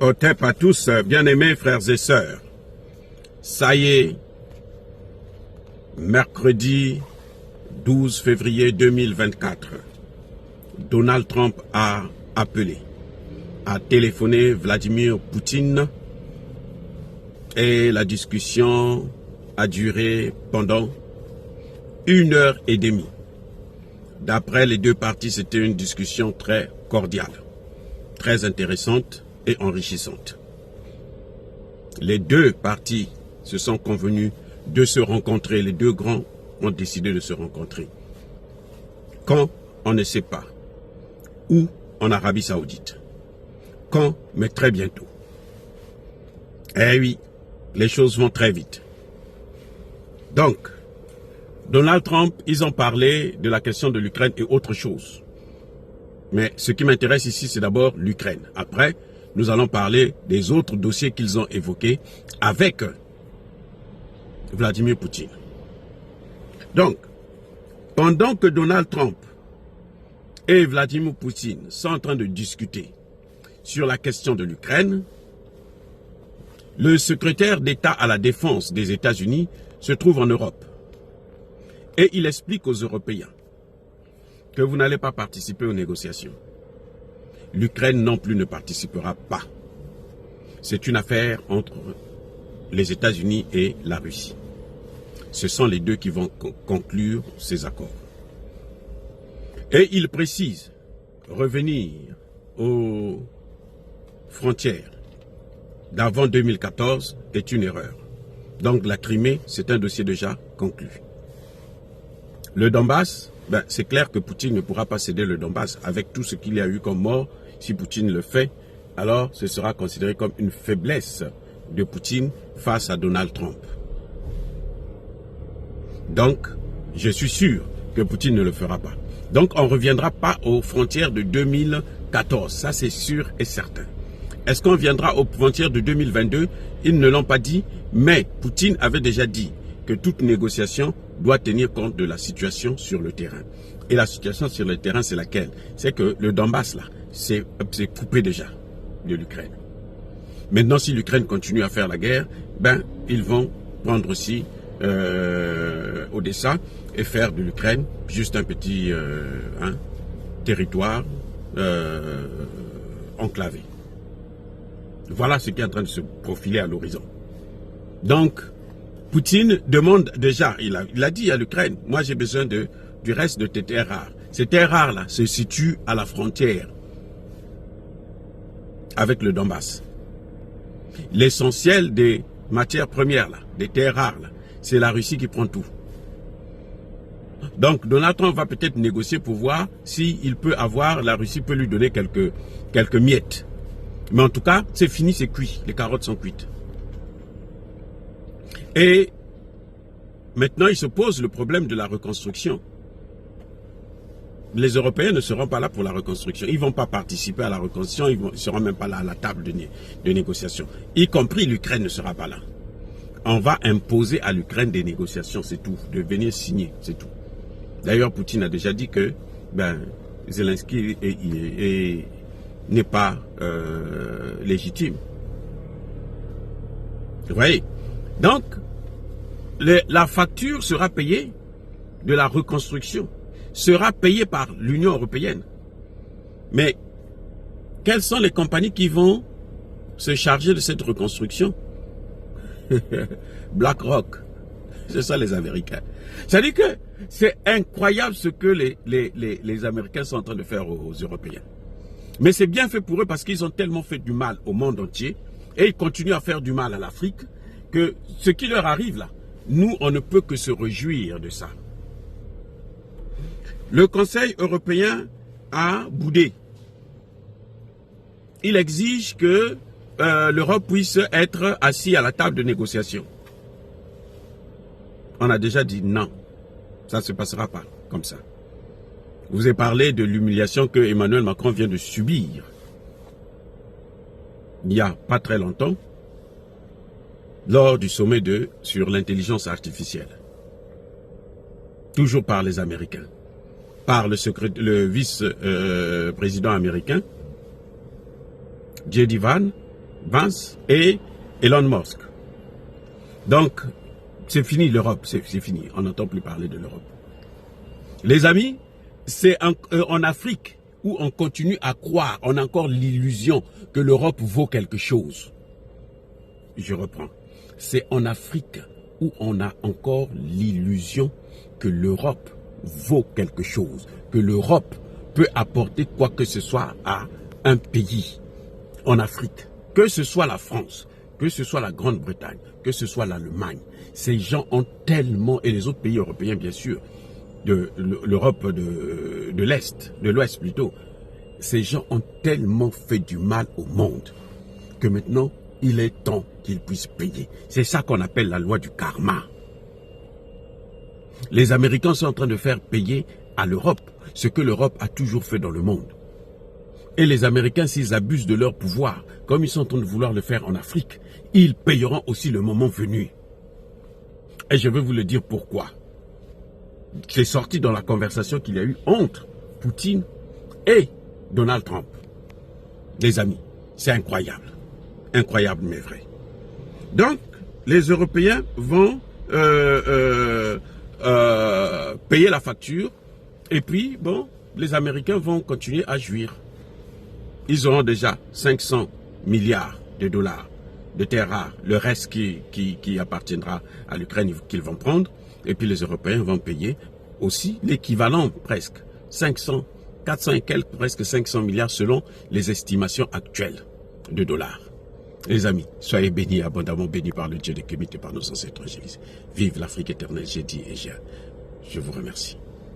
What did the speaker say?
Hotep à tous, bien-aimés frères et sœurs. Ça y est, mercredi 12 février 2024, Donald Trump a appelé, a téléphoné Vladimir Poutine et la discussion a duré pendant 1h30. D'après les deux parties, c'était une discussion très cordiale, très intéressante et enrichissante. Les deux parties se sont convenus de se rencontrer. Les deux grands ont décidé de se rencontrer. Quand, on ne sait pas. Où? En Arabie Saoudite. Quand? Mais très bientôt. Eh oui, les choses vont très vite. Donc, Donald Trump, ils ont parlé de la question de l'Ukraine et autre chose. Mais ce qui m'intéresse ici, c'est d'abord l'Ukraine. Après, nous allons parler des autres dossiers qu'ils ont évoqués avec Vladimir Poutine. Donc, pendant que Donald Trump et Vladimir Poutine sont en train de discuter sur la question de l'Ukraine, le secrétaire d'État à la Défense des États-Unis se trouve en Europe. Et il explique aux Européens que vous n'allez pas participer aux négociations. L'Ukraine non plus ne participera pas. C'est une affaire entre les États-Unis et la Russie. Ce sont les deux qui vont conclure ces accords. Et il précise, revenir aux frontières d'avant 2014 est une erreur. Donc la Crimée, c'est un dossier déjà conclu. Le Donbass, c'est clair que Poutine ne pourra pas céder le Donbass avec tout ce qu'il y a eu comme mort. Si Poutine le fait, alors ce sera considéré comme une faiblesse de Poutine face à Donald Trump. Donc, je suis sûr que Poutine ne le fera pas. Donc, on ne reviendra pas aux frontières de 2014. Ça, c'est sûr et certain. Est-ce qu'on viendra aux frontières de 2022? Ils ne l'ont pas dit, mais Poutine avait déjà dit que toute négociation doit tenir compte de la situation sur le terrain. Et la situation sur le terrain, c'est laquelle? C'est que le Donbass, là, c'est coupé déjà de l'Ukraine. Maintenant, si l'Ukraine continue à faire la guerre, ils vont prendre aussi Odessa et faire de l'Ukraine juste un petit territoire enclavé. Voilà ce qui est en train de se profiler à l'horizon. Donc, Poutine demande déjà, il a dit à l'Ukraine, moi j'ai besoin du reste de tes terres rares. Ces terres rares-là se situent à la frontière avec le Donbass. L'essentiel des matières premières, là, des terres rares, c'est la Russie qui prend tout. Donc Donald Trump va peut-être négocier pour voir s'il peut avoir, la Russie peut lui donner quelques miettes. Mais en tout cas, c'est fini, c'est cuit. Les carottes sont cuites. Et maintenant, il se pose le problème de la reconstruction. Les Européens ne seront pas là pour la reconstruction. Ils ne vont pas participer à la reconstruction. Ils ne seront même pas là à la table de négociation. Y compris l'Ukraine ne sera pas là. On va imposer à l'Ukraine des négociations, c'est tout. De venir signer, c'est tout. D'ailleurs, Poutine a déjà dit que Zelensky n'est pas légitime. Vous voyez? Donc, la facture sera payée de la reconstruction, sera payée par l'Union européenne. Mais quelles sont les compagnies qui vont se charger de cette reconstruction? BlackRock, c'est ça les Américains. C'est-à-dire que c'est incroyable ce que les Américains sont en train de faire aux Européens. Mais c'est bien fait pour eux parce qu'ils ont tellement fait du mal au monde entier et ils continuent à faire du mal à l'Afrique que ce qui leur arrive là, nous, on ne peut que se réjouir de ça. Le Conseil européen a boudé. Il exige que l'Europe puisse être assis à la table de négociation. On a déjà dit non, ça ne se passera pas comme ça. Je vous ai parlé de l'humiliation que Emmanuel Macron vient de subir il n'y a pas très longtemps lors du sommet sur l'intelligence artificielle. Toujours par les Américains, par le vice-président américain, J.D. Vance, Vance et Elon Musk. Donc, c'est fini l'Europe, c'est fini. On n'entend plus parler de l'Europe. Les amis, c'est en Afrique où on continue à croire, on a encore l'illusion que l'Europe vaut quelque chose. Je reprends. C'est en Afrique où on a encore l'illusion que l'Europe vaut quelque chose, que l'Europe peut apporter quoi que ce soit à un pays en Afrique, que ce soit la France, que ce soit la Grande-Bretagne, que ce soit l'Allemagne. Ces gens ont tellement, et les autres pays européens bien sûr, de l'Europe de l'Est, de l'Ouest plutôt, ces gens ont tellement fait du mal au monde que maintenant, il est temps qu'ils puissent payer. C'est ça qu'on appelle la loi du karma. Les Américains sont en train de faire payer à l'Europe ce que l'Europe a toujours fait dans le monde. Et les Américains, s'ils abusent de leur pouvoir, comme ils sont en train de vouloir le faire en Afrique, ils payeront aussi le moment venu. Et je vais vous le dire pourquoi. C'est sorti dans la conversation qu'il y a eu entre Poutine et Donald Trump. Les amis, c'est incroyable. Incroyable mais vrai. Donc, les Européens vont payer la facture et puis, bon, les Américains vont continuer à jouir. Ils auront déjà 500 milliards de dollars de terres rares, le reste qui appartiendra à l'Ukraine qu'ils vont prendre, et puis les Européens vont payer aussi l'équivalent presque 400 et quelques, presque 500 milliards selon les estimations actuelles de dollars. Les amis, soyez bénis, abondamment bénis par le Dieu de Kémit et par nos ancêtres. Vive l'Afrique éternelle, j'ai dit et je vous remercie.